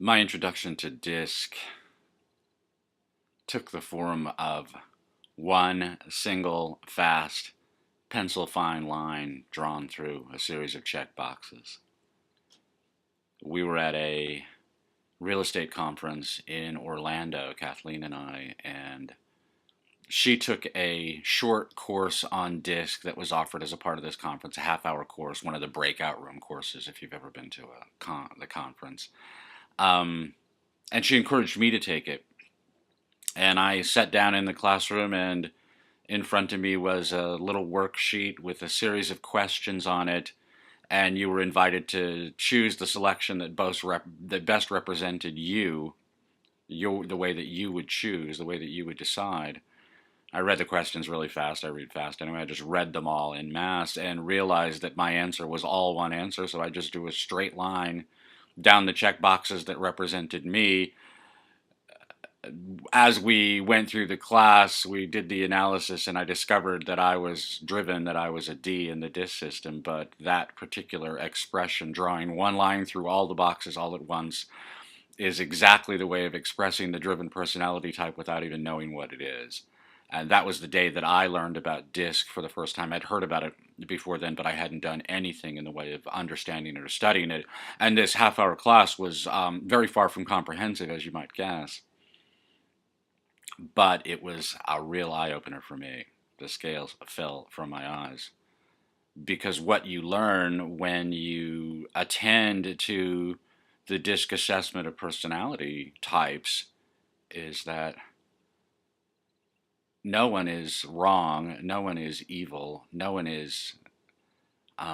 My introduction to disc took the form of one single fast pencil fine line drawn through a series of check boxes. We were at a real estate conference in Orlando, Kathleen and I, and she took a short course on disc that was offered as a part of this conference, a half-hour course, one of the breakout room courses if you've ever been to the conference. And she encouraged me to take it. And I sat down in the classroom, and in front of me was a little worksheet with a series of questions on it, and you were invited to choose the selection that best represented the way that you would choose, the way that you would decide. I read the questions really fast. I read fast anyway. I just read them all en masse and realized that my answer was all one answer. So I just drew a straight line down the check boxes that represented me. As we went through the class, we did the analysis, and I discovered that I was driven, that I was a D in the DISC system. But that particular expression, drawing one line through all the boxes all at once, is exactly the way of expressing the driven personality type without even knowing what it is. And that was the day that I learned about DISC for the first time. I'd heard about it before then, but I hadn't done anything in the way of understanding it or studying it. And this half-hour class was very far from comprehensive, as you might guess. But it was a real eye-opener for me. The scales fell from my eyes. Because what you learn when you attend to the DISC assessment of personality types is that no one is wrong, no one is evil, no one is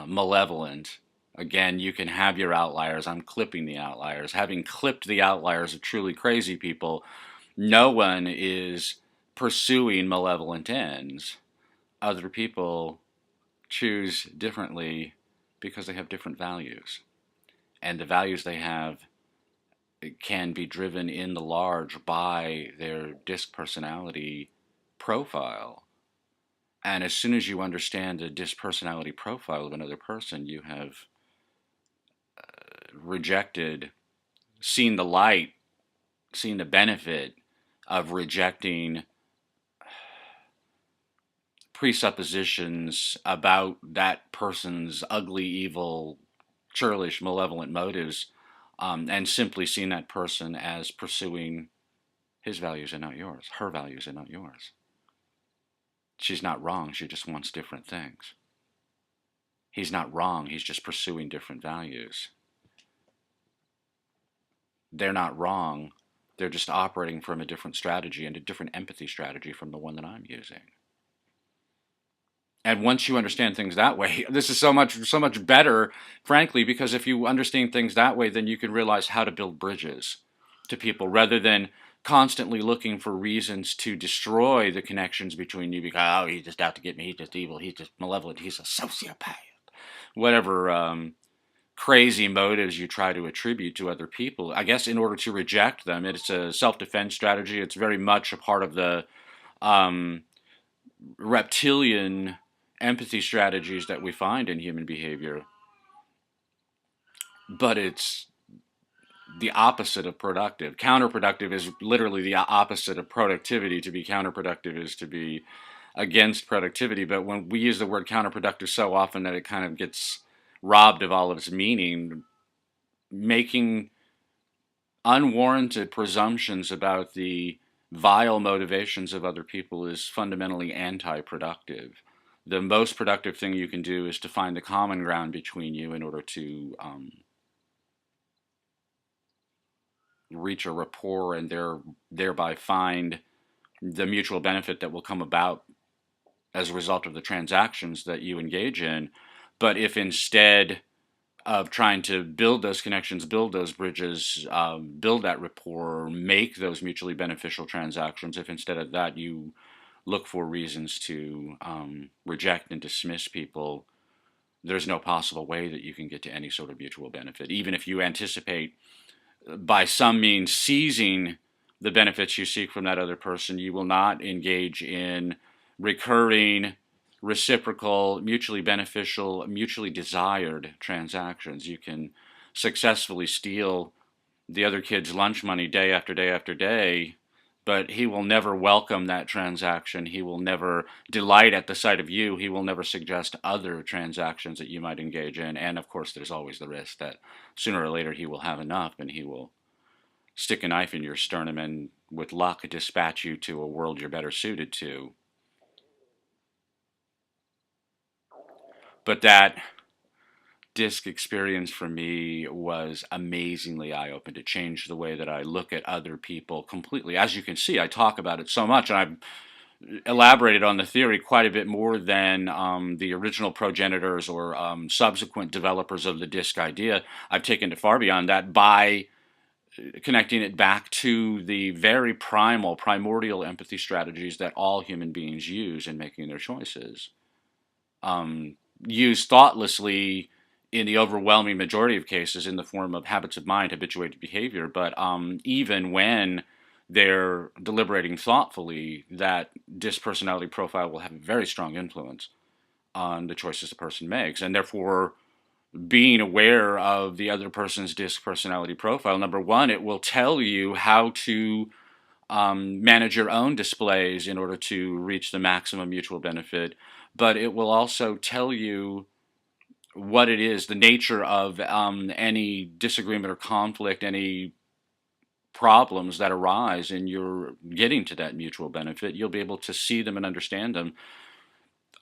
malevolent. Again, you can have your outliers. I'm clipping the outliers. Having clipped the outliers of truly crazy people, no one is pursuing malevolent ends. Other people choose differently because they have different values. And the values they have can be driven in the large by their DISC personality profile. And as soon as you understand the DISC personality profile of another person, you have rejected, seen the light, seen the benefit of rejecting presuppositions about that person's ugly, evil, churlish, malevolent motives, and simply seeing that person as pursuing his values and not yours, her values and not yours. She's not wrong, she just wants different things. He's not wrong, he's just pursuing different values. They're not wrong, they're just operating from a different strategy and a different empathy strategy from the one that I'm using. And once you understand things that way, this is so much better, frankly, because if you understand things that way, then you can realize how to build bridges to people rather than constantly looking for reasons to destroy the connections between you because, oh, he's just out to get me, he's just evil, he's just malevolent, he's a sociopath. Whatever crazy motives you try to attribute to other people, I guess in order to reject them, it's a self-defense strategy. It's very much a part of the reptilian empathy strategies that we find in human behavior. But it's the opposite of productive. Counterproductive is literally the opposite of productivity. To be counterproductive is to be against productivity. But when we use the word counterproductive so often that it kind of gets robbed of all of its meaning, making unwarranted presumptions about the vile motivations of other people is fundamentally anti-productive. The most productive thing you can do is to find the common ground between you in order to reach a rapport and thereby find the mutual benefit that will come about as a result of the transactions that you engage in. But if instead of trying to build those connections, build those bridges, build that rapport, make those mutually beneficial transactions, if instead of that you look for reasons to reject and dismiss people, there's no possible way that you can get to any sort of mutual benefit. Even if you anticipate by some means seizing the benefits you seek from that other person, you will not engage in recurring, reciprocal, mutually beneficial, mutually desired transactions. You can successfully steal the other kid's lunch money day after day after day, but he will never welcome that transaction. He will never delight at the sight of you. He will never suggest other transactions that you might engage in. And of course, there's always the risk that sooner or later he will have enough and he will stick a knife in your sternum and, with luck, dispatch you to a world you're better suited to. But that disc experience for me was amazingly eye-opening. It changed the way that I look at other people completely. As you can see, I talk about it so much, and I've elaborated on the theory quite a bit more than the original progenitors or subsequent developers of the disc idea. I've taken it far beyond that by connecting it back to the very primordial empathy strategies that all human beings use in making their choices. Used thoughtlessly in the overwhelming majority of cases in the form of habits of mind, habituated behavior, but even when they're deliberating thoughtfully, that disc personality profile will have a very strong influence on the choices the person makes. And therefore, being aware of the other person's disc personality profile, number one, it will tell you how to manage your own displays in order to reach the maximum mutual benefit, but it will also tell you what it is, the nature of any disagreement or conflict, any problems that arise in your getting to that mutual benefit. You'll be able to see them and understand them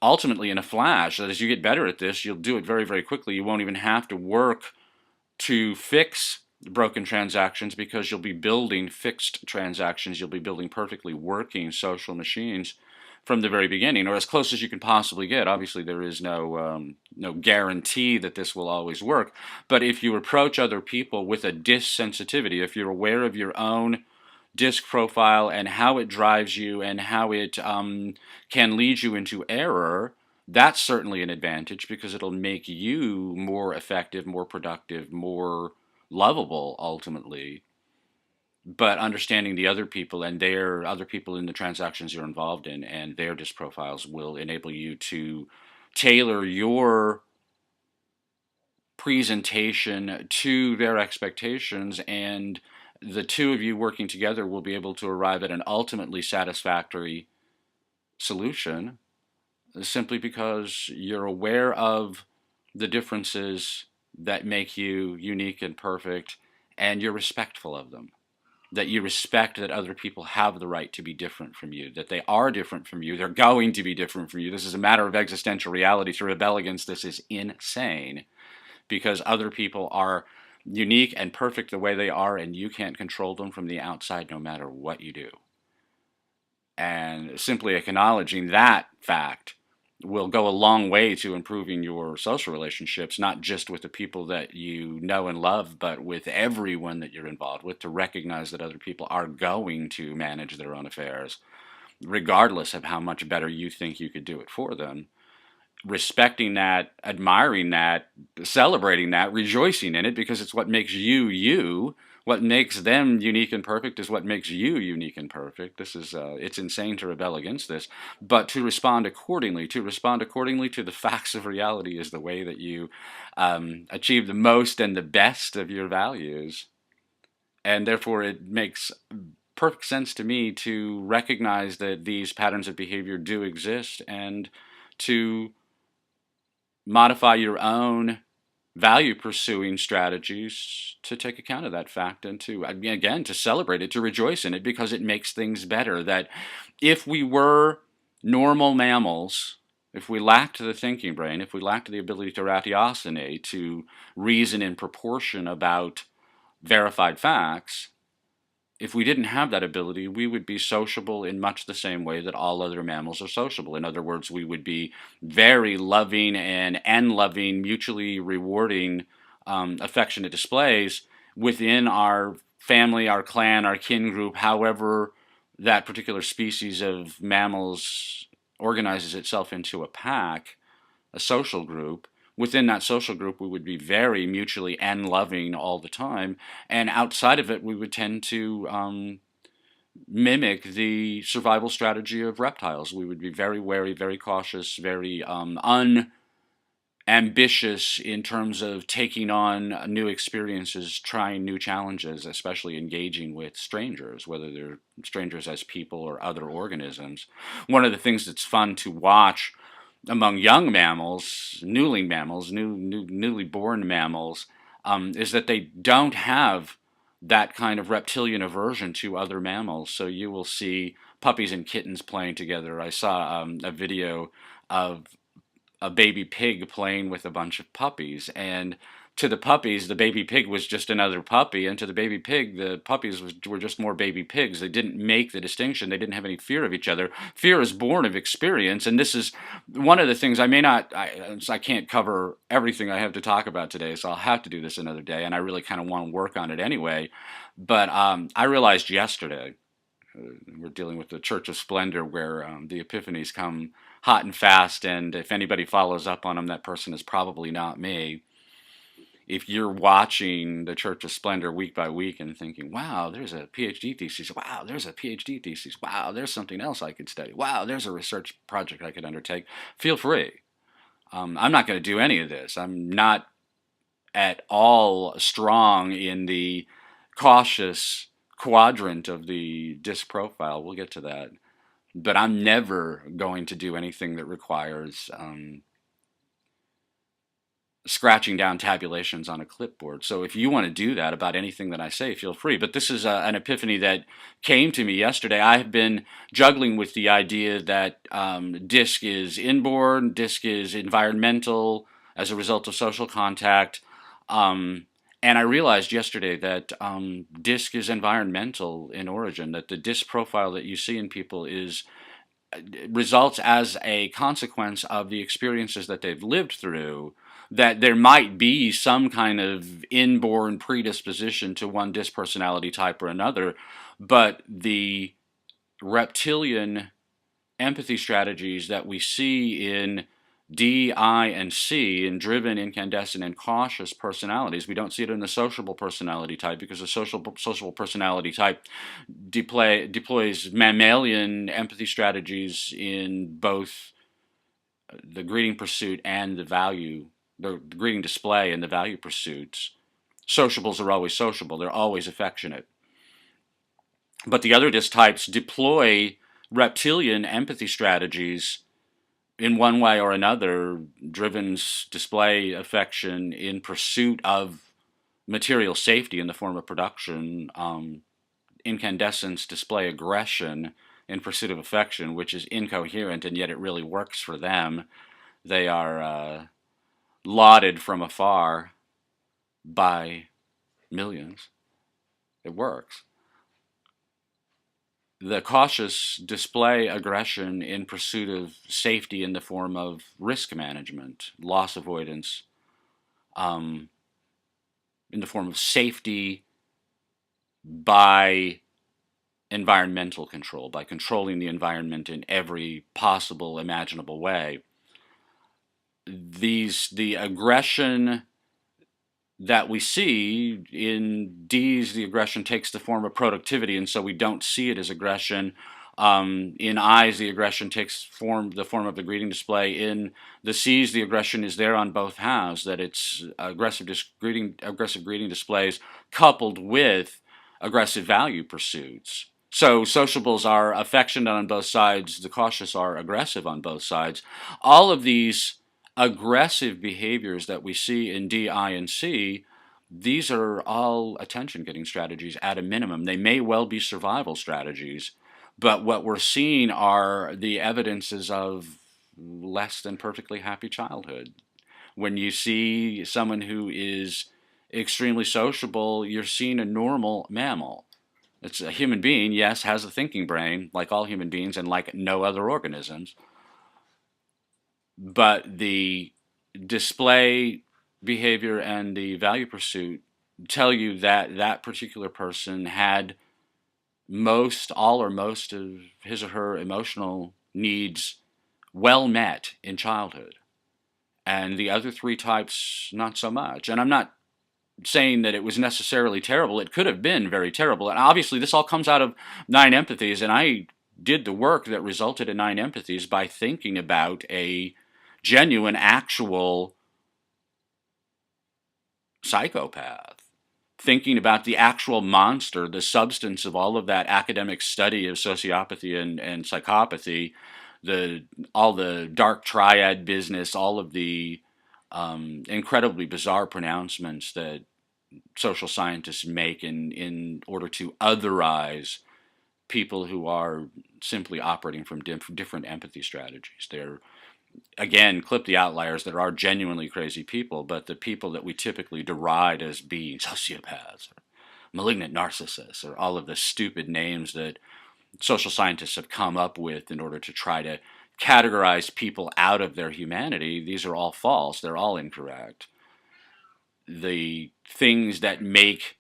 ultimately in a flash. That as you get better at this, you'll do it very, very quickly. You won't even have to work to fix broken transactions because you'll be building fixed transactions. You'll be building perfectly working social machines from the very beginning, or as close as you can possibly get. Obviously, there is no guarantee that this will always work. But if you approach other people with a disc sensitivity, if you're aware of your own disc profile and how it drives you and how it can lead you into error, that's certainly an advantage because it'll make you more effective, more productive, more lovable ultimately. But understanding the other people and their other people in the transactions you're involved in and their disc profiles will enable you to tailor your presentation to their expectations, and the two of you working together will be able to arrive at an ultimately satisfactory solution simply because you're aware of the differences that make you unique and perfect, and you're respectful of them. That you respect that other people have the right to be different from you, that they are different from you, they're going to be different from you. This is a matter of existential reality. To rebel against this is insane because other people are unique and perfect the way they are, and you can't control them from the outside no matter what you do. And simply acknowledging that fact will go a long way to improving your social relationships, not just with the people that you know and love, but with everyone that you're involved with, to recognize that other people are going to manage their own affairs, regardless of how much better you think you could do it for them. Respecting that, admiring that, celebrating that, rejoicing in it, because it's what makes you you. What makes them unique and perfect is what makes you unique and perfect. This is it's insane to rebel against this, but to respond accordingly, to the facts of reality is the way that you achieve the most and the best of your values, and therefore it makes perfect sense to me to recognize that these patterns of behavior do exist and to modify your own value pursuing strategies to take account of that fact and to, again, to celebrate it, to rejoice in it, because it makes things better. That if we were normal mammals, if we lacked the thinking brain, if we lacked the ability to ratiocinate, to reason in proportion about verified facts, if we didn't have that ability, we would be sociable in much the same way that all other mammals are sociable. In other words, we would be very loving and loving, mutually rewarding, affectionate displays within our family, our clan, our kin group, however that particular species of mammals organizes itself into a pack, a social group. Within that social group, we would be very mutually and loving all the time, and outside of it, we would tend to mimic the survival strategy of reptiles. We would be very wary, very cautious, very ambitious in terms of taking on new experiences, trying new challenges, especially engaging with strangers, whether they're strangers as people or other organisms. One of the things that's fun to watch among young mammals, newly born mammals, is that they don't have that kind of reptilian aversion to other mammals. So you will see puppies and kittens playing together. I saw a video of a baby pig playing with a bunch of puppies, and to the puppies the baby pig was just another puppy, and to the baby pig the puppies were just more baby pigs. They didn't make the distinction. They didn't have any fear of each other. Fear is born of experience, and this is one of the things I can't cover everything I have to talk about today, so I'll have to do this another day, and I really kind of want to work on it anyway. But I realized yesterday, we're dealing with the Church of Splendor, where the epiphanies come hot and fast, and if anybody follows up on them, that person is probably not me. If you're watching the Church of Splendor week by week and thinking, wow, there's a PhD thesis, wow, there's a PhD thesis, wow, there's something else I could study, wow, there's a research project I could undertake, feel free. I'm not going to do any of this. I'm not at all strong in the cautious quadrant of the disc profile. We'll get to that. But I'm never going to do anything that requires scratching down tabulations on a clipboard. So if you want to do that about anything that I say, feel free. But this is an epiphany that came to me yesterday. I have been juggling with the idea that disc is inborn, disc is environmental as a result of social contact. And I realized yesterday that disc is environmental in origin, that the disc profile that you see in people results as a consequence of the experiences that they've lived through, that there might be some kind of inborn predisposition to one disc personality type or another, but the reptilian empathy strategies that we see in D, I, and C, in driven, incandescent, and cautious personalities. We don't see it in the sociable personality type, because the social personality type deploys mammalian empathy strategies in both the greeting pursuit and the greeting display and the value pursuits. Sociables are always sociable. They're always affectionate. But the other disc types deploy reptilian empathy strategies in one way or another. Drivens display affection in pursuit of material safety in the form of production. Incandescents display aggression in pursuit of affection, which is incoherent, and yet it really works for them. They are lauded from afar by millions. It works. The cautious display aggression in pursuit of safety in the form of risk management, loss avoidance, in the form of safety by environmental control, by controlling the environment in every possible imaginable way. The aggression that we see in D's, the aggression takes the form of productivity, and so we don't see it as aggression. In I's, the aggression takes the form of the greeting display. In the C's, the aggression is there on both halves, that it's aggressive greeting displays coupled with aggressive value pursuits. So sociables are affectionate on both sides, the cautious are aggressive on both sides. All of these aggressive behaviors that we see in D, I, and C, these are all attention-getting strategies at a minimum. They may well be survival strategies, but what we're seeing are the evidences of less than perfectly happy childhood. When you see someone who is extremely sociable, you're seeing a normal mammal. It's a human being, yes, has a thinking brain, like all human beings and like no other organisms, but the display behavior and the value pursuit tell you that that particular person had all or most of his or her emotional needs well met in childhood. And the other three types, not so much. And I'm not saying that it was necessarily terrible. It could have been very terrible. And obviously this all comes out of 9 Empathies, and I did the work that resulted in 9 Empathies by thinking about a genuine, actual psychopath, thinking about the actual monster, the substance of all of that academic study of sociopathy and psychopathy, the all the dark triad business, all of the incredibly bizarre pronouncements that social scientists make in order to otherize people who are simply operating from different empathy strategies. They're, again, clip the outliers. There are genuinely crazy people, but the people that we typically deride as being sociopaths or malignant narcissists or all of the stupid names that social scientists have come up with in order to try to categorize people out of their humanity, these are all false. They're all incorrect. The things that make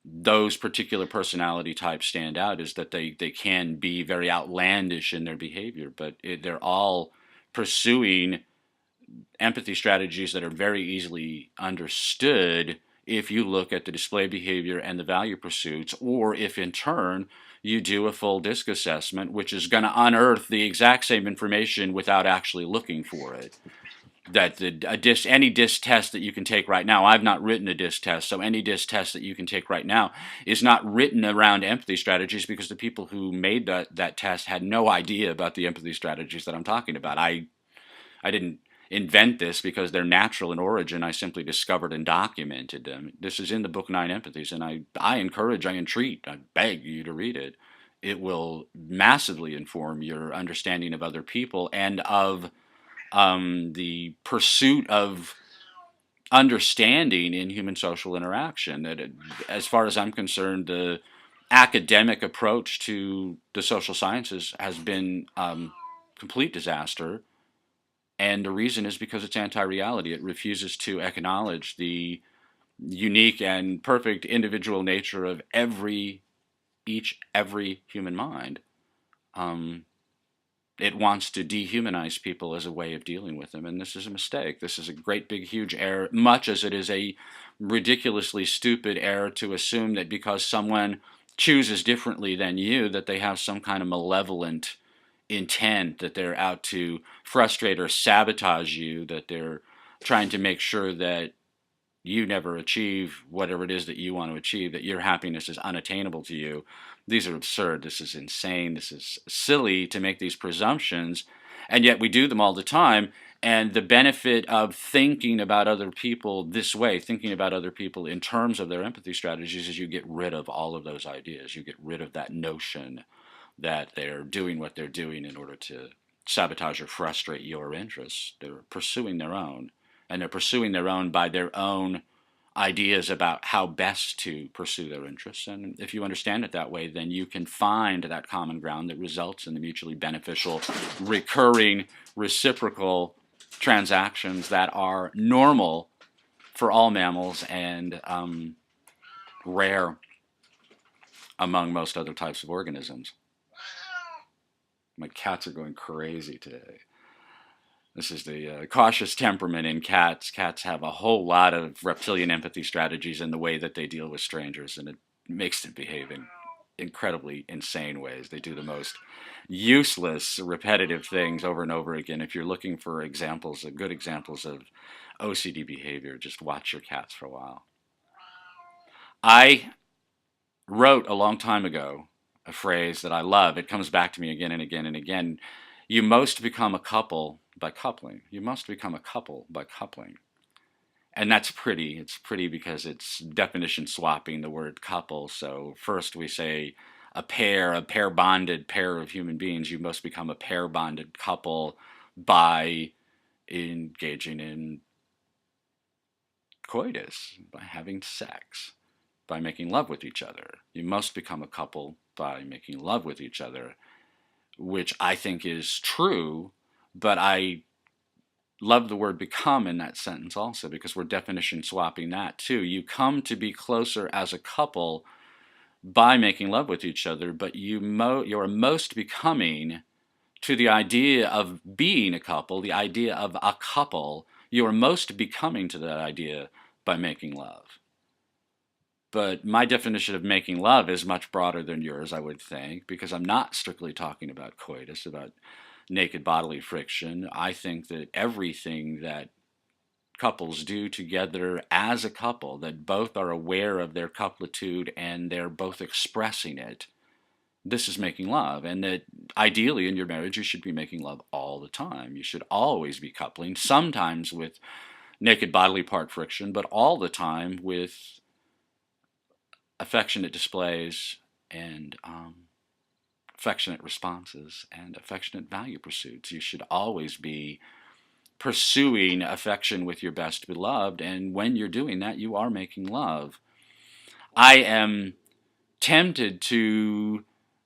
those particular personality types stand out is that they can be very outlandish in their behavior, but they're all pursuing empathy strategies that are very easily understood if you look at the display behavior and the value pursuits, or if in turn you do a full DISC assessment, which is going to unearth the exact same information without actually looking for it. That any DISC test that you can take right now, I've not written a DISC test, so any DISC test that you can take right now is not written around empathy strategies, because the people who made that test had no idea about the empathy strategies that I'm talking about. I didn't invent this because they're natural in origin. I simply discovered and documented them. This is in the book 9 Empathies, and I encourage, I entreat, I beg you to read it. It will massively inform your understanding of other people and of the pursuit of understanding in human social interaction. As far as I'm concerned, the academic approach to the social sciences has been complete disaster. And the reason is because it's anti-reality. It refuses to acknowledge the unique and perfect individual nature of every human mind. Um, it wants to dehumanize people as a way of dealing with them, and this is a mistake. This is a great, big, huge error, much as it is a ridiculously stupid error to assume that because someone chooses differently than you, that they have some kind of malevolent intent, that they're out to frustrate or sabotage you, that they're trying to make sure that you never achieve whatever it is that you want to achieve, that your happiness is unattainable to you. These are absurd. This is insane. This is silly to make these presumptions, and yet we do them all the time. And the benefit of thinking about other people this way, thinking about other people in terms of their empathy strategies, is you get rid of all of those ideas. You get rid of that notion that they're doing what they're doing in order to sabotage or frustrate your interests. They're pursuing their own, and they're pursuing their own by their own ideas about how best to pursue their interests. And if you understand it that way, then you can find that common ground that results in the mutually beneficial, recurring, reciprocal transactions that are normal for all mammals and rare among most other types of organisms. My cats are going crazy today. This is the cautious temperament in cats. Cats have a whole lot of reptilian empathy strategies in the way that they deal with strangers, and it makes them behave in incredibly insane ways. They do the most useless, repetitive things over and over again. If you're looking for examples, good examples of OCD behavior, just watch your cats for a while. I wrote a long time ago a phrase that I love. It comes back to me again and again and again. You most become a couple by coupling. You must become a couple by coupling. And that's pretty. It's pretty because it's definition swapping the word couple. So first we say a pair bonded pair of human beings. You must become a pair bonded couple by engaging in coitus, by having sex, by making love with each other. You must become a couple by making love with each other, which I think is true, but I love the word become in that sentence also, because we're definition swapping that too. You come to be closer as a couple by making love with each other, but you're most becoming to the idea of being a couple, the idea of a couple. You are most becoming to that idea by making love. But my definition of making love is much broader than yours, I would think, because I'm not strictly talking about coitus, about naked bodily friction. I think that everything that couples do together as a couple, that both are aware of their couplitude and they're both expressing it, this is making love. And that ideally in your marriage, you should be making love all the time. You should always be coupling, sometimes with naked bodily part friction, but all the time with affectionate displays and affectionate responses and affectionate value pursuits. You should always be pursuing affection with your best beloved, and when you're doing that, you are making love. I am tempted to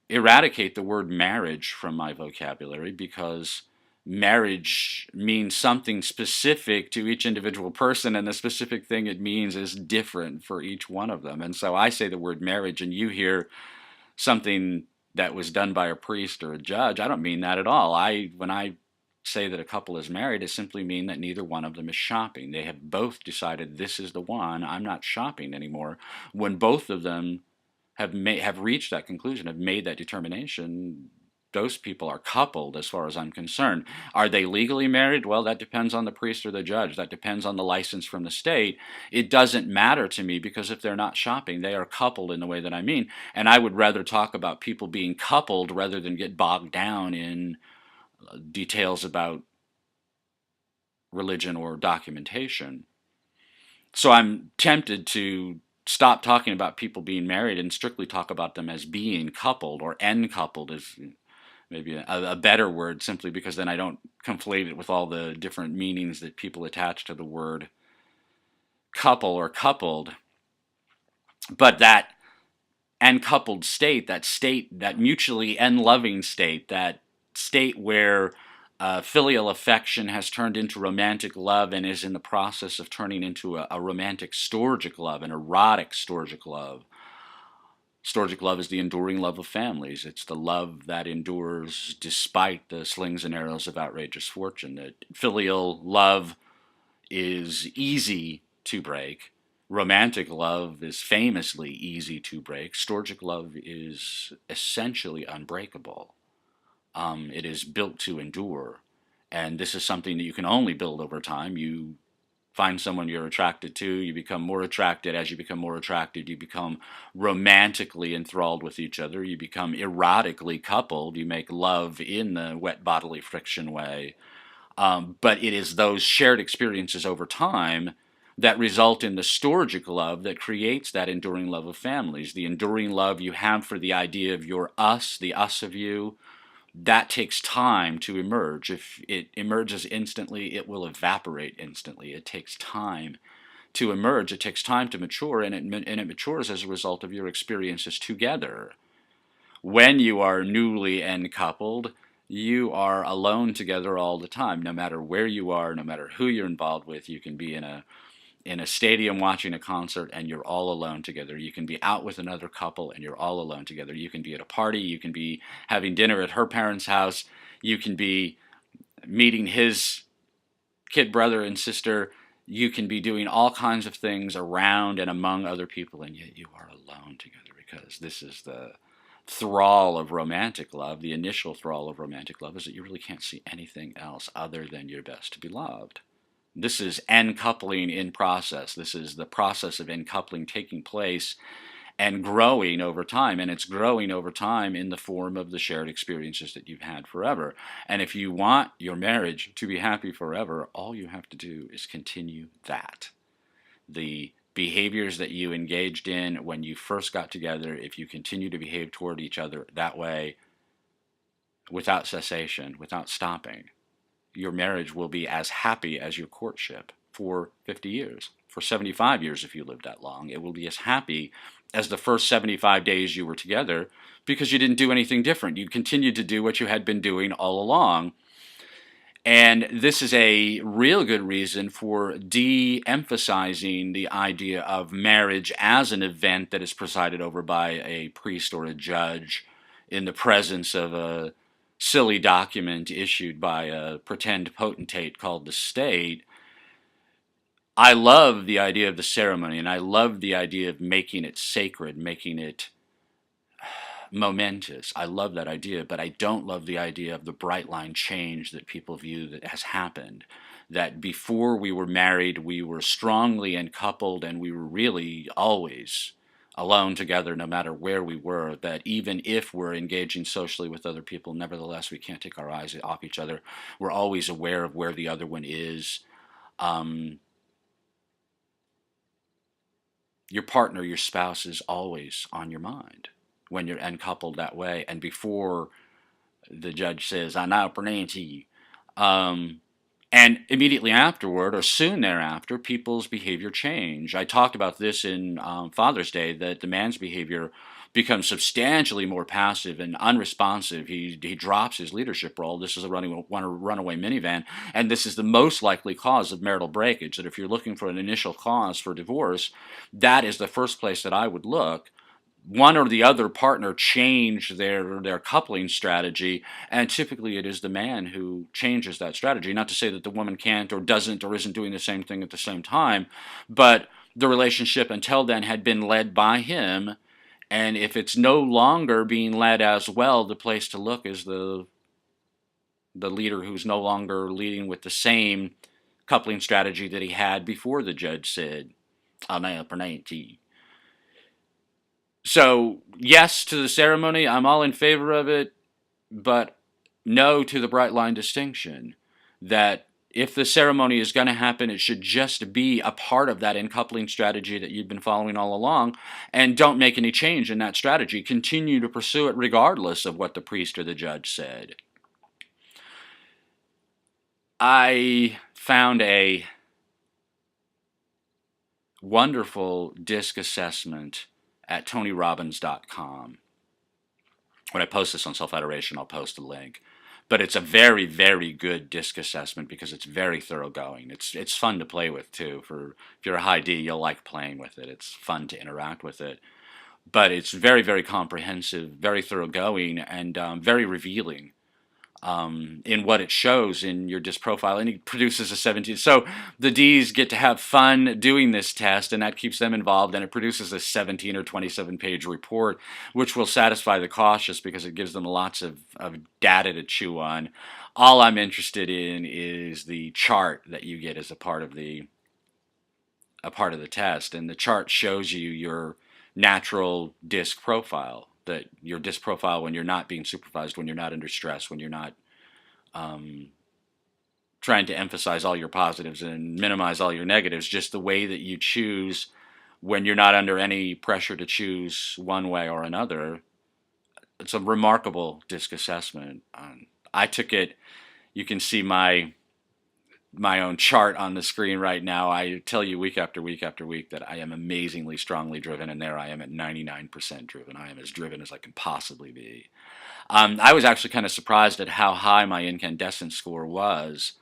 eradicate the word marriage from my vocabulary because marriage means something specific to each individual person, and the specific thing it means is different for each one of them. And so I say the word marriage, and you hear something that was done by a priest or a judge. I don't mean that at all. When I say that a couple is married, it simply mean that neither one of them is shopping. They have both decided this is the one. I'm not shopping anymore. When both of them have reached that conclusion, have made that determination, those people are coupled as far as I'm concerned. Are they legally married? Well, that depends on the priest or the judge. That depends on the license from the state. It doesn't matter to me, because if they're not shopping, they are coupled in the way that I mean. And I would rather talk about people being coupled rather than get bogged down in details about religion or documentation. So I'm tempted to stop talking about people being married and strictly talk about them as being coupled, or coupled is maybe a better word, simply because then I don't conflate it with all the different meanings that people attach to the word couple or coupled. But that coupled state, that mutually loving state, that state where filial affection has turned into romantic love and is in the process of turning into a romantic storgic love, an erotic storgic love. Storgic love is the enduring love of families. It's the love that endures despite the slings and arrows of outrageous fortune. That filial love is easy to break. Romantic love is famously easy to break. Storgic love is essentially unbreakable. It is built to endure. And this is something that you can only build over time. You find someone you're attracted to, you become more attracted. As you become more attracted, you become romantically enthralled with each other. You become erotically coupled. You make love in the wet bodily friction way. But it is those shared experiences over time that result in the storgic love that creates that enduring love of families. The enduring love you have for the idea of your us, the us of you, that takes time to emerge. If it emerges instantly, it will evaporate instantly. It takes time to emerge. It takes time to mature, and it matures as a result of your experiences together. When you are newly coupled, you are alone together all the time. No matter where you are, no matter who you're involved with, you can be in a stadium watching a concert and you're all alone together. You can be out with another couple and you're all alone together. You can be at a party. You can be having dinner at her parents' house. You can be meeting his kid brother and sister. You can be doing all kinds of things around and among other people, and yet you are alone together, because this is the thrall of romantic love. The initial thrall of romantic love is that you really can't see anything else other than your best beloved. This is encoupling in process. This is the process of encoupling taking place and growing over time. And it's growing over time in the form of the shared experiences that you've had forever. And if you want your marriage to be happy forever, all you have to do is continue that. The behaviors that you engaged in when you first got together, if you continue to behave toward each other that way without cessation, without stopping, your marriage will be as happy as your courtship for 50 years, for 75 years if you live that long. It will be as happy as the first 75 days you were together, because you didn't do anything different. You continued to do what you had been doing all along. And this is a real good reason for de-emphasizing the idea of marriage as an event that is presided over by a priest or a judge in the presence of a silly document issued by a pretend potentate called the state. I love the idea of the ceremony, and I love the idea of making it sacred, making it momentous. I love that idea, but I don't love the idea of the bright line change that people view that has happened. that before we were married, we were strongly uncoupled and we were really always alone together no matter where we were, that even if we're engaging socially with other people, nevertheless, we can't take our eyes off each other. We're always aware of where the other one is. Um, your partner, your spouse is always on your mind when you're uncoupled that way. And before the judge says, I now pronounce you, and immediately afterward, or soon thereafter, people's behavior change. I talked about this in Father's Day, that the man's behavior becomes substantially more passive and unresponsive. He drops his leadership role. This is a runaway minivan, and this is the most likely cause of marital breakage. That if you're looking for an initial cause for divorce, that is the first place that I would look. One or the other partner change their coupling strategy, and typically it is the man who changes that strategy. Not to say that the woman can't or doesn't or isn't doing the same thing at the same time, but the relationship until then had been led by him, and if it's no longer being led as well, the place to look is the leader who's no longer leading with the same coupling strategy that he had before the judge said, "I'm now pronounce you." So, yes to the ceremony, I'm all in favor of it, but no to the bright line distinction that if the ceremony is going to happen, it should just be a part of that uncoupling strategy that you've been following all along, and don't make any change in that strategy. Continue to pursue it regardless of what the priest or the judge said. I found a wonderful disc assessment at TonyRobbins.com. When I post this on Self-Adoration, I'll post a link. But it's a very, very good disc assessment because it's very thoroughgoing. It's fun to play with, too. If you're a high D, you'll like playing with it. It's fun to interact with it. But it's very, very comprehensive, very thoroughgoing, and very revealing in what it shows in your disc profile, and he produces a 17. So the Ds get to have fun doing this test, and that keeps them involved, and it produces a 17 or 27 page report, which will satisfy the cautious because it gives them lots of data to chew on. All I'm interested in is the chart that you get as a part of the test, and the chart shows you your natural disc profile, that your disc profile when you're not being supervised, when you're not under stress, when you're not trying to emphasize all your positives and minimize all your negatives, just the way that you choose when you're not under any pressure to choose one way or another. It's a remarkable disc assessment. I took it. You can see my own chart on the screen right now. I tell you week after week after week that I am amazingly strongly driven, and there I am at 99% driven. I am as driven as I can possibly be. I was actually kind of surprised at how high my incandescent score was.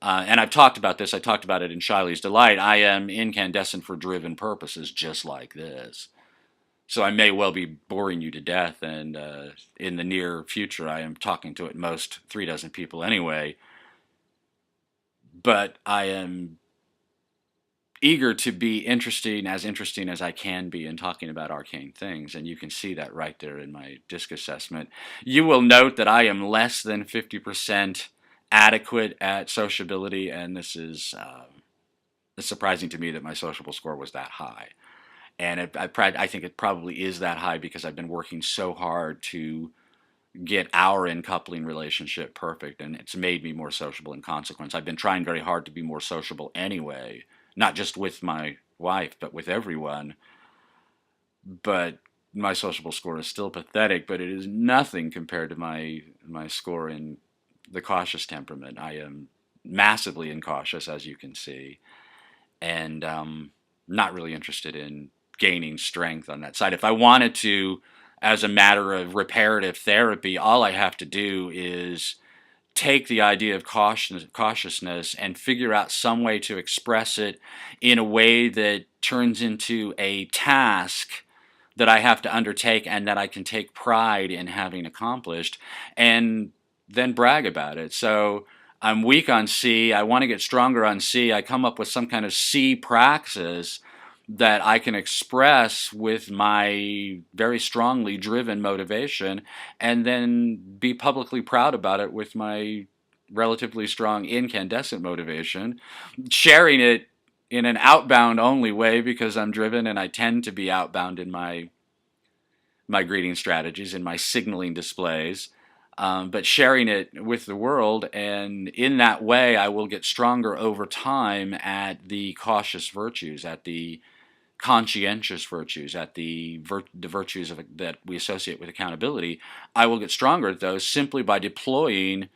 And I've talked about this. I talked about it in Shiley's Delight. I am incandescent for driven purposes, just like this. So I may well be boring you to death, and in the near future I am talking to at most 36 people anyway. But I am eager to be interesting as I can be in talking about arcane things, and you can see that right there in my disc assessment. You will note that I am less than 50% adequate at sociability, and this is it's surprising to me that my sociable score was that high. And I think it probably is that high because I've been working so hard to get our in-coupling relationship perfect, and it's made me more sociable in consequence. I've been trying very hard to be more sociable anyway, not just with my wife, but with everyone. But my sociable score is still pathetic, but it is nothing compared to my score in the cautious temperament. I am massively incautious, as you can see, and not really interested in gaining strength on that side. If I wanted to, as a matter of reparative therapy, all I have to do is take the idea of cautiousness and figure out some way to express it in a way that turns into a task that I have to undertake and that I can take pride in having accomplished, and then brag about it. So I'm weak on C. I want to get stronger on C. I come up with some kind of C praxis that I can express with my very strongly driven motivation, and then be publicly proud about it with my relatively strong incandescent motivation, sharing it in an outbound only way because I'm driven and I tend to be outbound in my greeting strategies, in my signaling displays, but sharing it with the world. And in that way, I will get stronger over time at the cautious virtues, at the conscientious virtues, at the virtues that we associate with accountability. I will get stronger at those simply by deploying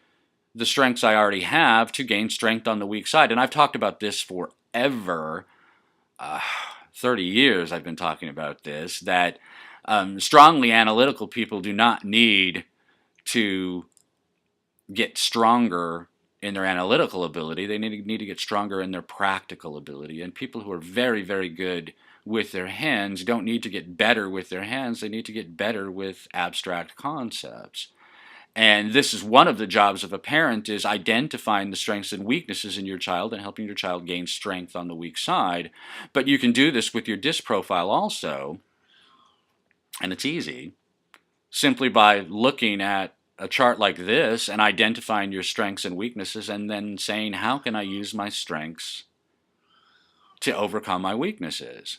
the strengths I already have to gain strength on the weak side. And I've talked about this forever. Uh, 30 years I've been talking about this, that strongly analytical people do not need to get stronger in their analytical ability. They need to get stronger in their practical ability. And people who are very, very good with their hands don't need to get better with their hands. They need to get better with abstract concepts. And this is one of the jobs of a parent, is identifying the strengths and weaknesses in your child and helping your child gain strength on the weak side. But you can do this with your disc profile also, and it's easy, simply by looking at a chart like this and identifying your strengths and weaknesses and then saying, how can I use my strengths to overcome my weaknesses?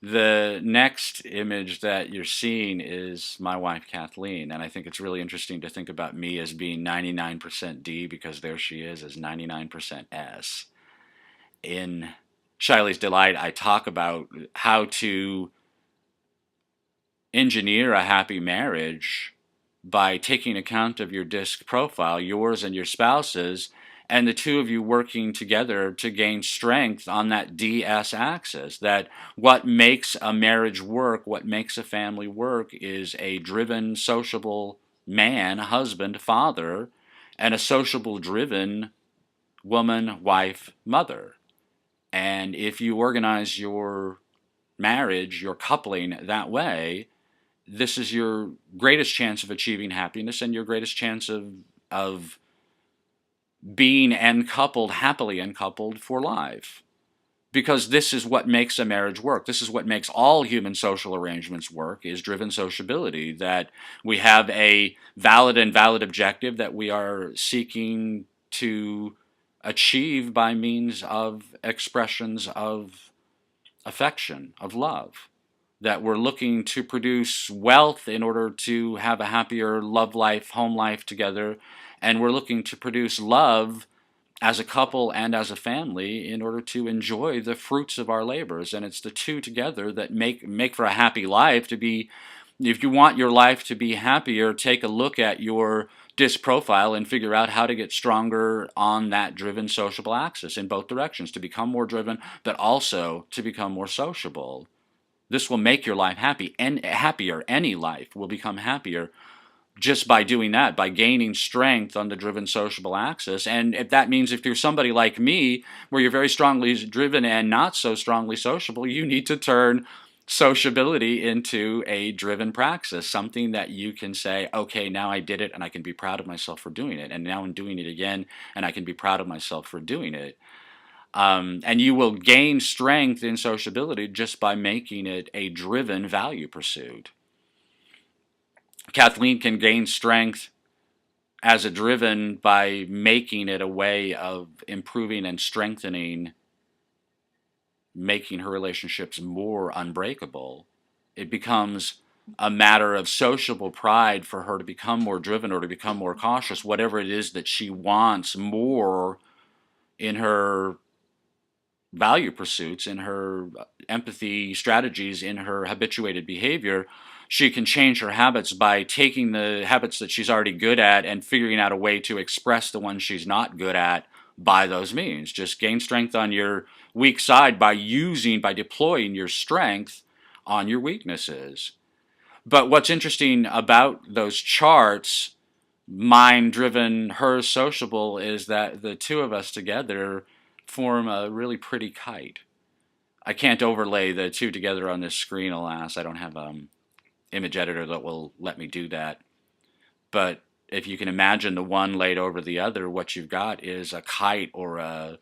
The next image that you're seeing is my wife, Kathleen, and I think it's really interesting to think about me as being 99% D, because there she is as 99% S. In Shiley's Delight, I talk about how to engineer a happy marriage by taking account of your disc profile, yours and your spouse's, and the two of you working together to gain strength on that DS axis. That what makes a marriage work, what makes a family work, is a driven, sociable man, husband, father, and a sociable, driven woman, wife, mother. And if you organize your marriage, your coupling that way, this is your greatest chance of achieving happiness and your greatest chance of being uncoupled, happily uncoupled for life. Because this is what makes a marriage work. This is what makes all human social arrangements work, is driven sociability. That we have a valid and valid objective that we are seeking to achieve by means of expressions of affection, of love. That we're looking to produce wealth in order to have a happier love life, home life together. And we're looking to produce love as a couple and as a family in order to enjoy the fruits of our labors. And it's the two together that make for a happy life. To be, if you want your life to be happier, take a look at your disc profile and figure out how to get stronger on that driven sociable axis in both directions, to become more driven, but also to become more sociable. This will make your life happy and happier. Any life will become happier just by doing that, by gaining strength on the driven sociable axis. And if that means, if you're somebody like me, where you're very strongly driven and not so strongly sociable, you need to turn sociability into a driven praxis, something that you can say, okay, now I did it and I can be proud of myself for doing it. And now I'm doing it again and I can be proud of myself for doing it. And you will gain strength in sociability just by making it a driven value pursuit. Kathleen can gain strength as a driven by making it a way of improving and strengthening, making her relationships more unbreakable. It becomes a matter of sociable pride for her to become more driven or to become more cautious, whatever it is that she wants more in her value pursuits, in her empathy strategies, in her habituated behavior. She can change her habits by taking the habits that she's already good at and figuring out a way to express the ones she's not good at by those means. Just gain strength on your weak side by deploying your strength on your weaknesses. But what's interesting about those charts, mine driven, hers sociable, is that the two of us together form a really pretty kite. I can't overlay the two together on this screen, alas. I don't have image editor that will let me do that. But if you can imagine the one laid over the other, what you've got is a kite or a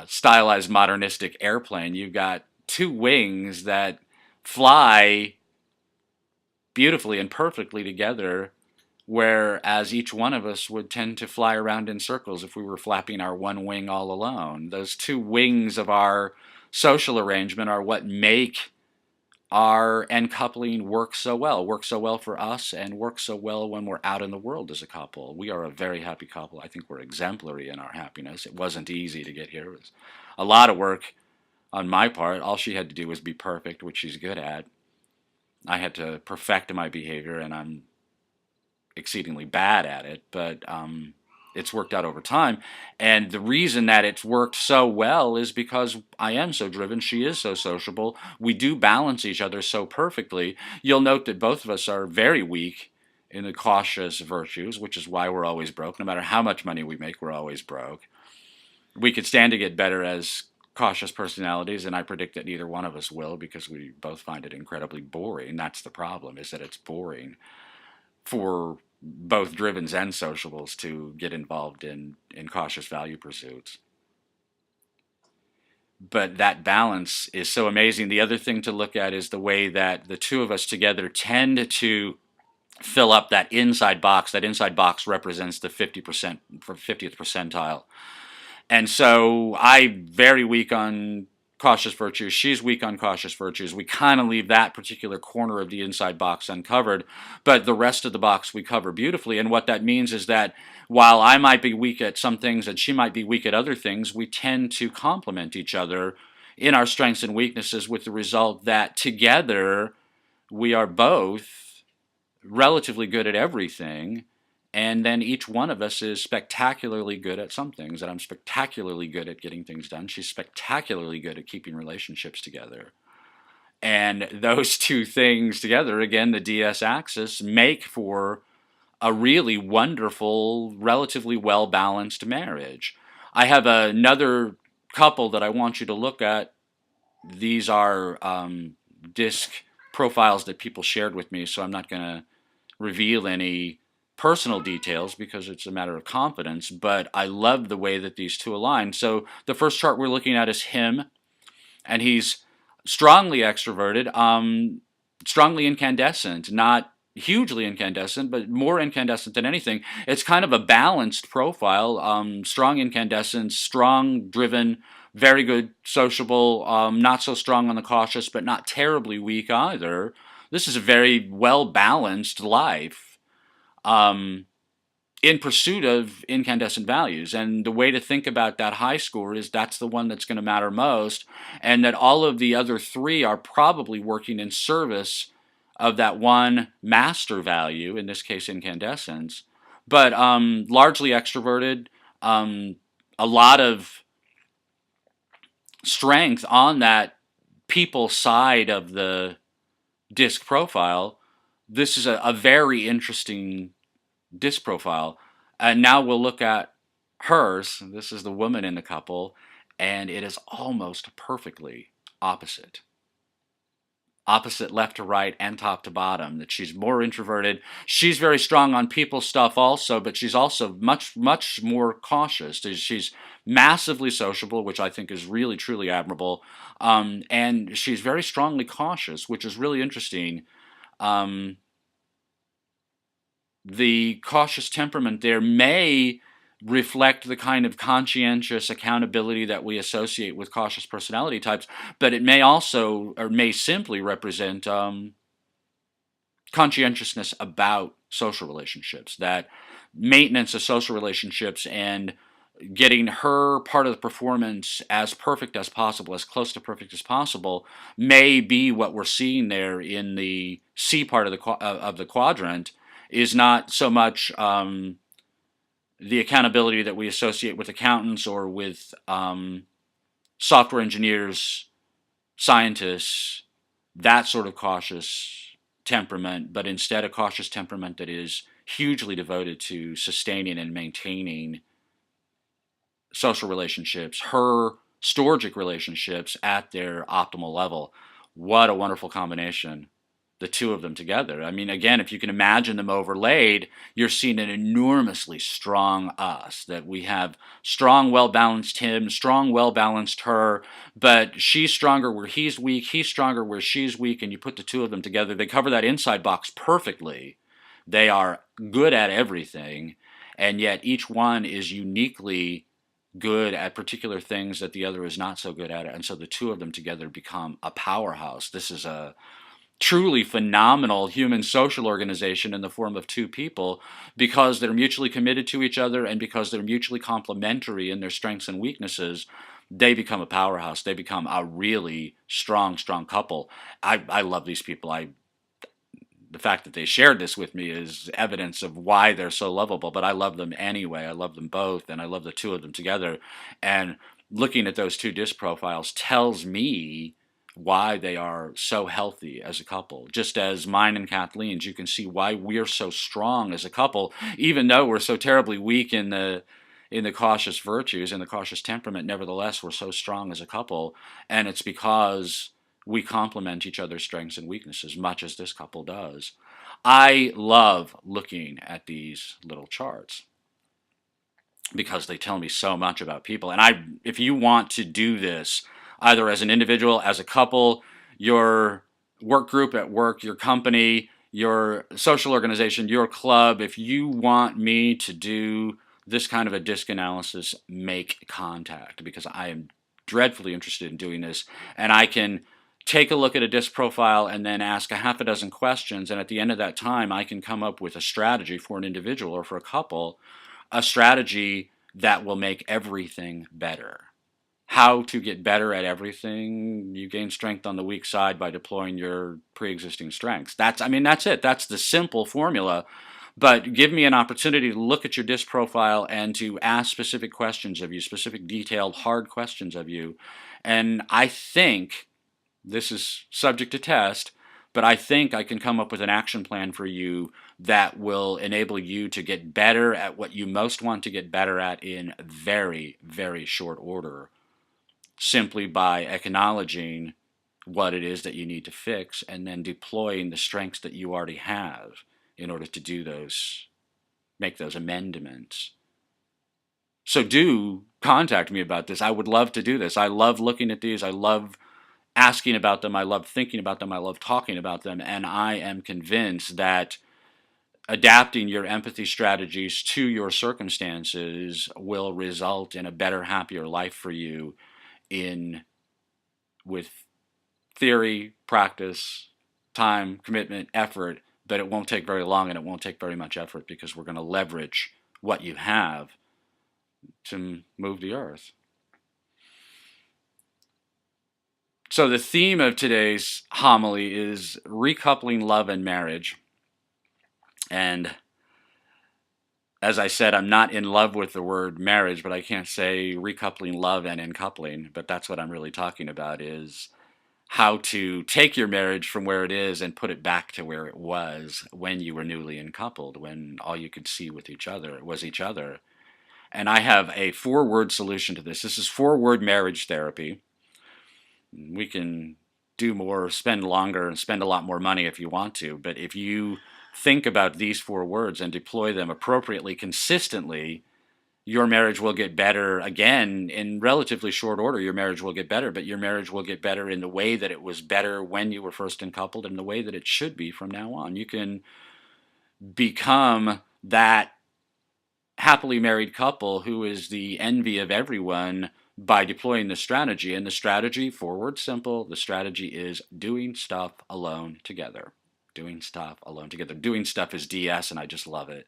stylized modernistic airplane. You've got two wings that fly beautifully and perfectly together whereas each one of us would tend to fly around in circles if we were flapping our one wing all alone. Those two wings of our social arrangement are what make our encoupling work so well for us, and work so well when we're out in the world as a couple. We are a very happy couple. I think we're exemplary in our happiness. It wasn't easy to get here. It was a lot of work on my part. All she had to do was be perfect, which she's good at. I had to perfect my behavior, and I'm exceedingly bad at it, but it's worked out over time. And the reason that it's worked so well is because I am so driven, she is so sociable. We do balance each other so perfectly. You'll note that both of us are very weak in the cautious virtues, which is why we're always broke. No matter how much money we make, we're always broke. We could stand to get better as cautious personalities, and I predict that neither one of us will, because we both find it incredibly boring. That's the problem, is that it's boring for both drivens and sociables to get involved in cautious value pursuits. But that balance is so amazing. The other thing to look at is the way that the two of us together tend to fill up that inside box. That inside box represents the 50% for 50th percentile. And so I'm very weak on cautious virtues. She's weak on cautious virtues. We kind of leave that particular corner of the inside box uncovered, but the rest of the box we cover beautifully. And what that means is that while I might be weak at some things and she might be weak at other things, we tend to complement each other in our strengths and weaknesses, with the result that together we are both relatively good at everything. And then each one of us is spectacularly good at some things, and I'm spectacularly good at getting things done. She's spectacularly good at keeping relationships together. And those two things together, again, the DS axis, make for a really wonderful, relatively well-balanced marriage. I have another couple that I want you to look at. These are disc profiles that people shared with me, so I'm not going to reveal any personal details because it's a matter of confidence, but I love the way that these two align. So the first chart we're looking at is him, and he's strongly extroverted, strongly incandescent, not hugely incandescent, but more incandescent than anything. It's kind of a balanced profile, strong incandescent, strong driven, very good sociable, not so strong on the cautious, but not terribly weak either. This is a very well-balanced life in pursuit of incandescent values. And the way to think about that high score is that's the one that's going to matter most, and that all of the other three are probably working in service of that one master value, in this case incandescence, but largely extroverted, a lot of strength on that people side of the disc profile. This is a very interesting disc profile. And now we'll look at hers. This is the woman in the couple, and it is almost perfectly opposite. Opposite left to right and top to bottom, that she's more introverted. She's very strong on people stuff also, but she's also much, much more cautious. She's massively sociable, which I think is really, truly admirable. And she's very strongly cautious, which is really interesting. The cautious temperament there may reflect the kind of conscientious accountability that we associate with cautious personality types, but it may also, or may simply represent conscientiousness about social relationships, that maintenance of social relationships and getting her part of the performance as perfect as possible, as close to perfect as possible, may be what we're seeing there in the C part of the quadrant, is not so much the accountability that we associate with accountants or with software engineers, scientists, that sort of cautious temperament, but instead a cautious temperament that is hugely devoted to sustaining and maintaining social relationships, her storgic relationships at their optimal level. What a wonderful combination, the two of them together. I mean, again, if you can imagine them overlaid, you're seeing an enormously strong us, that we have strong, well-balanced him, strong, well-balanced her, but she's stronger where he's weak, he's stronger where she's weak, and you put the two of them together, they cover that inside box perfectly. They are good at everything, and yet each one is uniquely good at particular things that the other is not so good at, and so the two of them together become a powerhouse. This is a truly phenomenal human social organization in the form of two people, because they're mutually committed to each other and because they're mutually complementary in their strengths and weaknesses. They become a powerhouse. They become a really strong, strong couple. I love these people. The fact that they shared this with me is evidence of why they're so lovable, but I love them anyway. I love them both, and I love the two of them together. And looking at those two disc profiles tells me why they are so healthy as a couple. Just as mine and Kathleen's, you can see why we're so strong as a couple, even though we're so terribly weak in the cautious virtues and the cautious temperament. Nevertheless, we're so strong as a couple, and it's because we complement each other's strengths and weaknesses, much as this couple does. I love looking at these little charts because they tell me so much about people. And if you want to do this, either as an individual, as a couple, your work group at work, your company, your social organization, your club, if you want me to do this kind of a disc analysis, make contact, because I am dreadfully interested in doing this. And I can take a look at a disc profile and then ask a half a dozen questions. And at the end of that time, I can come up with a strategy for an individual or for a couple, a strategy that will make everything better. How to get better at everything? You gain strength on the weak side by deploying your pre-existing strengths. That's it. That's the simple formula. But give me an opportunity to look at your disc profile and to ask specific questions of you, specific, detailed, hard questions of you. And I think this is subject to test, but I think I can come up with an action plan for you that will enable you to get better at what you most want to get better at in very, very short order, simply by acknowledging what it is that you need to fix and then deploying the strengths that you already have in order to do those, make those amendments. So do contact me about this. I would love to do this. I love looking at these. I love asking about them. I love thinking about them. I love talking about them. And I am convinced that adapting your empathy strategies to your circumstances will result in a better, happier life for you in with theory, practice, time, commitment, effort, but it won't take very long and it won't take very much effort, because we're going to leverage what you have to move the earth. So the theme of today's homily is recoupling love and marriage. And as I said, I'm not in love with the word marriage, but I can't say recoupling love and encoupling. But that's what I'm really talking about, is how to take your marriage from where it is and put it back to where it was when you were newly uncoupled, when all you could see with each other was each other. And I have a 4-word solution to this. This is 4-word marriage therapy. We can do more, spend longer, and spend a lot more money if you want to. But if you think about these 4 words and deploy them appropriately, consistently, your marriage will get better again in relatively short order. Your marriage will get better, but your marriage will get better in the way that it was better when you were first uncoupled and the way that it should be from now on. You can become that happily married couple who is the envy of everyone by deploying the strategy. And the strategy, 4 words simple, the strategy is doing stuff alone together. Doing stuff alone together. Doing stuff is DS, and I just love it.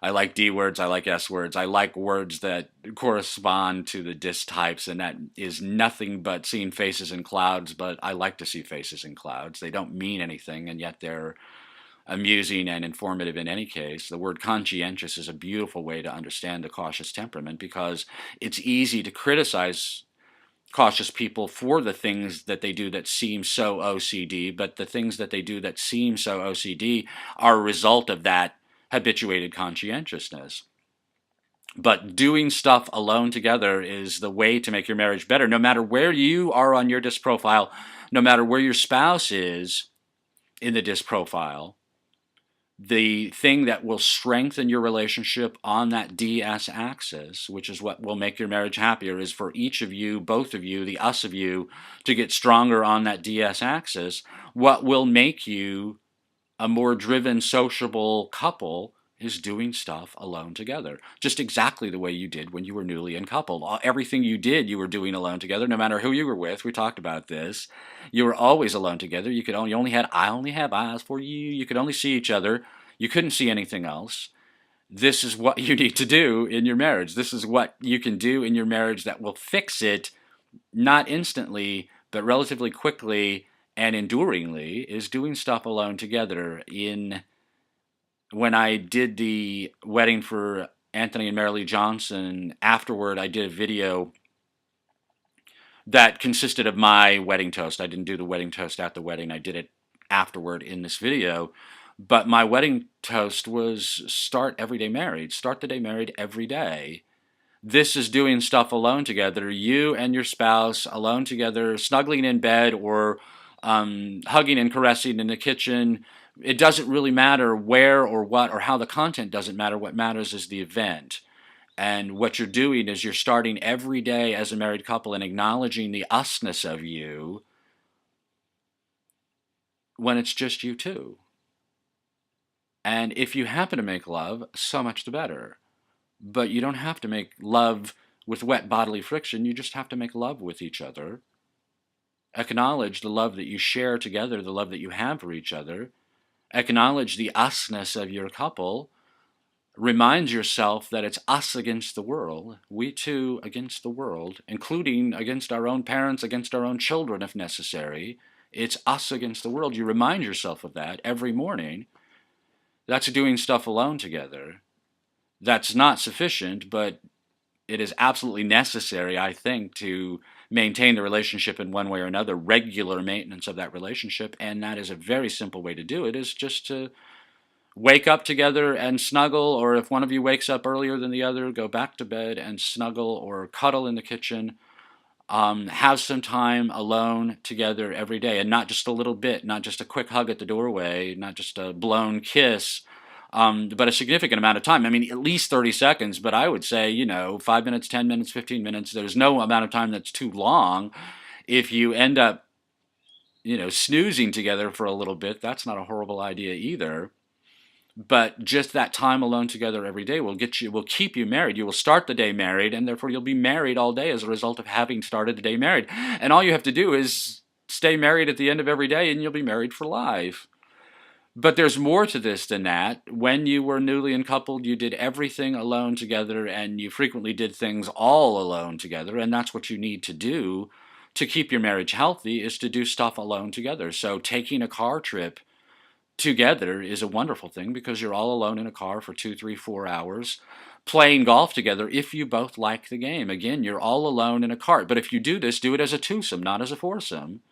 I like D words, I like S words, I like words that correspond to the disc types, and that is nothing but seeing faces in clouds, but I like to see faces in clouds. They don't mean anything, and yet they're amusing and informative in any case. The word conscientious is a beautiful way to understand the cautious temperament, because it's easy to criticize cautious people for the things that they do that seem so OCD, but the things that they do that seem so OCD are a result of that habituated conscientiousness. But doing stuff alone together is the way to make your marriage better. No matter where you are on your disc profile, no matter where your spouse is in the disc profile, the thing that will strengthen your relationship on that DS axis, which is what will make your marriage happier, is for each of you, both of you, the us of you, to get stronger on that DS axis. What will make you a more driven, sociable couple is doing stuff alone together, just exactly the way you did when you were newly uncoupled. Everything you did, you were doing alone together, no matter who you were with. We talked about this. You were always alone together. You only had I only have eyes for you. You could only see each other. You couldn't see anything else. This is what you need to do in your marriage. This is what you can do in your marriage that will fix it, not instantly, but relatively quickly and enduringly, is doing stuff alone together. When I did the wedding for Anthony and Marilee Johnson, afterward I did a video that consisted of my wedding toast. I didn't do the wedding toast at the wedding. I did it afterward in this video. But my wedding toast was start every day married. Start the day married every day. This is doing stuff alone together. You and your spouse alone together, snuggling in bed or hugging and caressing in the kitchen. It doesn't really matter where or what or how the content doesn't matter. What matters is the event. And what you're doing is you're starting every day as a married couple and acknowledging the usness of you when it's just you two. And if you happen to make love, so much the better. But you don't have to make love with wet bodily friction. You just have to make love with each other. Acknowledge the love that you share together, the love that you have for each other. Acknowledge the usness of your couple. Remind yourself that it's us against the world, we two against the world, including against our own parents, against our own children if necessary. It's us against the world. You remind yourself of that every morning. That's doing stuff alone together. That's not sufficient, but it is absolutely necessary, I think, to maintain the relationship in one way or another, regular maintenance of that relationship, and that is a very simple way to do it, is just to wake up together and snuggle, or if one of you wakes up earlier than the other, go back to bed and snuggle or cuddle in the kitchen. Have some time alone together every day, and not just a little bit, not just a quick hug at the doorway, not just a blown kiss, but a significant amount of time. I mean, at least 30 seconds, but I would say, 5 minutes, 10 minutes, 15 minutes. There's no amount of time that's too long. If you end up, snoozing together for a little bit, that's not a horrible idea either. But just that time alone together every day will keep you married. You will start the day married, and therefore you'll be married all day as a result of having started the day married. And all you have to do is stay married at the end of every day, and you'll be married for life. But there's more to this than that. When you were newly uncoupled, you did everything alone together, and you frequently did things all alone together, and that's what you need to do to keep your marriage healthy, is to do stuff alone together. So taking a car trip together is a wonderful thing, because you're all alone in a car for 2, 3, 4 hours, playing golf together if you both like the game. Again, you're all alone in a cart. But if you do this, do it as a twosome, not as a foursome.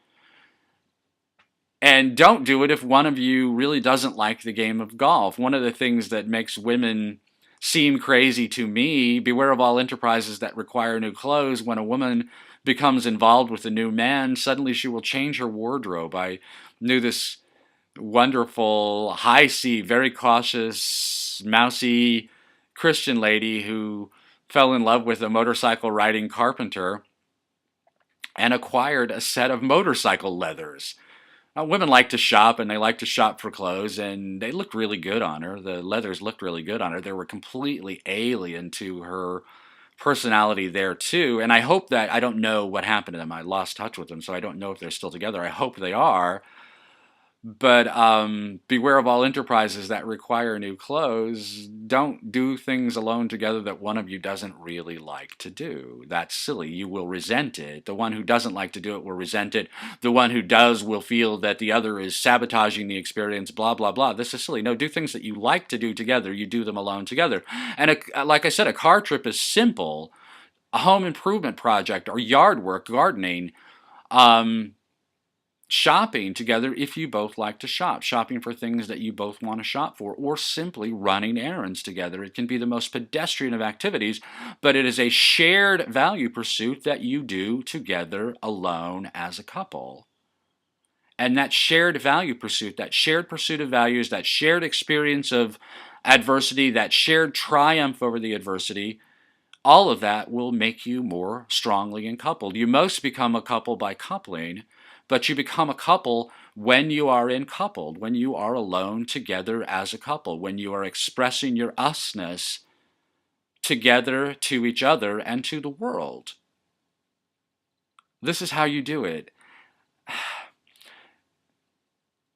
And don't do it if one of you really doesn't like the game of golf. One of the things that makes women seem crazy to me, beware of all enterprises that require new clothes. When a woman becomes involved with a new man, suddenly she will change her wardrobe. I knew this wonderful, high C, very cautious, mousy Christian lady who fell in love with a motorcycle riding carpenter and acquired a set of motorcycle leathers. Women like to shop, and they like to shop for clothes, and they looked really good on her. The leathers looked really good on her. They were completely alien to her personality there too. And I hope that, I don't know what happened to them. I lost touch with them, so I don't know if they're still together. I hope they are. But beware of all enterprises that require new clothes. Don't do things alone together that one of you doesn't really like to do. That's silly. You will resent it. The one who doesn't like to do it will resent it. The one who does will feel that the other is sabotaging the experience, blah, blah, blah. This is silly. No, do things that you like to do together. You do them alone together. And like I said, a car trip is simple. A home improvement project or yard work, gardening, shopping together if you both like to shop, shopping for things that you both want to shop for, or simply running errands together. It can be the most pedestrian of activities, but it is a shared value pursuit that you do together alone as a couple. And that shared value pursuit, that shared pursuit of values, that shared experience of adversity, that shared triumph over the adversity, all of that will make you more strongly encoupled. You most become a couple by coupling, but you become a couple when you are coupled, when you are alone together as a couple, when you are expressing your usness together to each other and to the world. This is how you do it.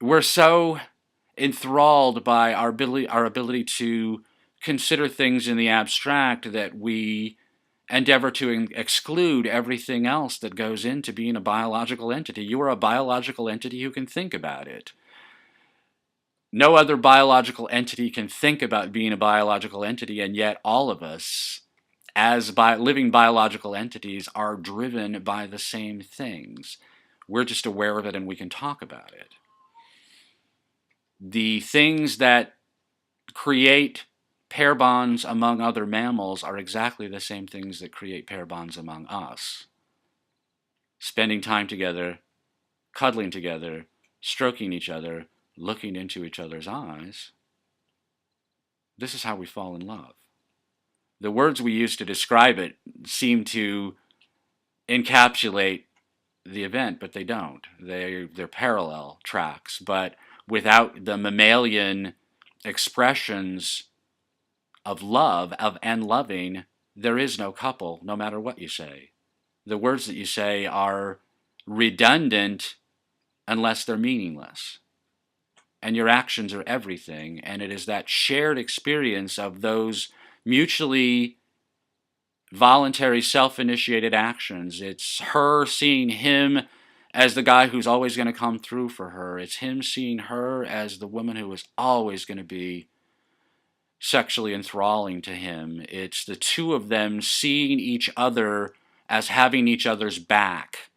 We're so enthralled by our ability to consider things in the abstract that we endeavor to exclude everything else that goes into being a biological entity. You are a biological entity who can think about it. No other biological entity can think about being a biological entity, and yet all of us, as living biological entities, are driven by the same things. We're just aware of it and we can talk about it. The things that create pair bonds among other mammals are exactly the same things that create pair bonds among us. Spending time together, cuddling together, stroking each other, looking into each other's eyes. This is how we fall in love. The words we use to describe it seem to encapsulate the event, but they don't. They're parallel tracks, but without the mammalian expressions of love and loving, there is no couple, no matter what you say. The words that you say are redundant unless they're meaningless. And your actions are everything, and it is that shared experience of those mutually voluntary, self-initiated actions. It's her seeing him as the guy who's always going to come through for her. It's him seeing her as the woman who is always going to be sexually enthralling to him. It's the two of them seeing each other as having each other's back.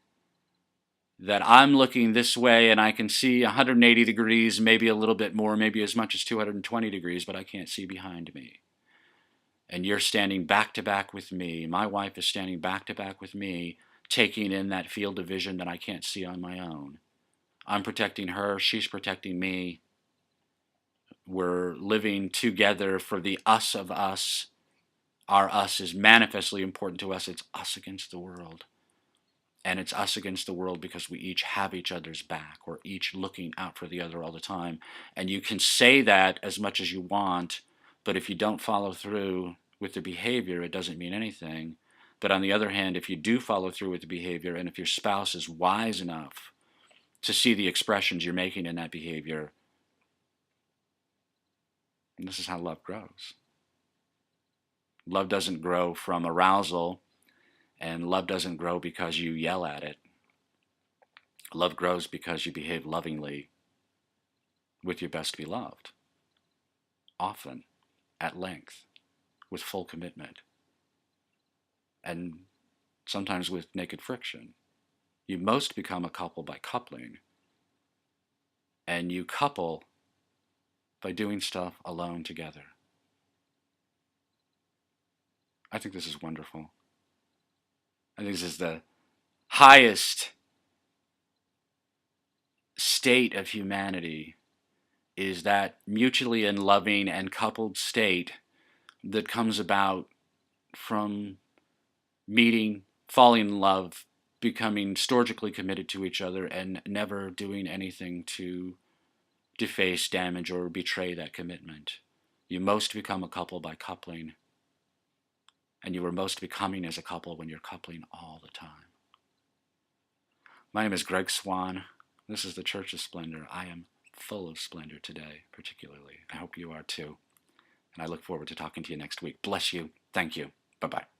That I'm looking this way and I can see 180 degrees, maybe a little bit more, maybe as much as 220 degrees, but I can't see behind me. And you're standing back to back with me. My wife is standing back to back with me, taking in that field of vision that I can't see on my own. I'm protecting her, she's protecting me. We're living together for the us of us. Our us is manifestly important to us. It's us against the world. And it's us against the world because we each have each other's back. We're each looking out for the other all the time. And you can say that as much as you want, but if you don't follow through with the behavior, it doesn't mean anything. But on the other hand, if you do follow through with the behavior, and if your spouse is wise enough to see the expressions you're making in that behavior, and this is how love grows. Love doesn't grow from arousal, and love doesn't grow because you yell at it. Love grows because you behave lovingly with your best beloved, often, at length, with full commitment, and sometimes with naked friction. You most become a couple by coupling, and you couple by doing stuff alone together. I think this is wonderful. I think this is the highest state of humanity, is that mutually in loving and coupled state that comes about from meeting, falling in love, becoming storgically committed to each other, and never doing anything to deface, damage, or betray that commitment. You most become a couple by coupling, and you are most becoming as a couple when you're coupling all the time. My name is Greg Swann. This is the Church of Splendor. I am full of splendor today, particularly. I hope you are too. And I look forward to talking to you next week. Bless you. Thank you. Bye-bye.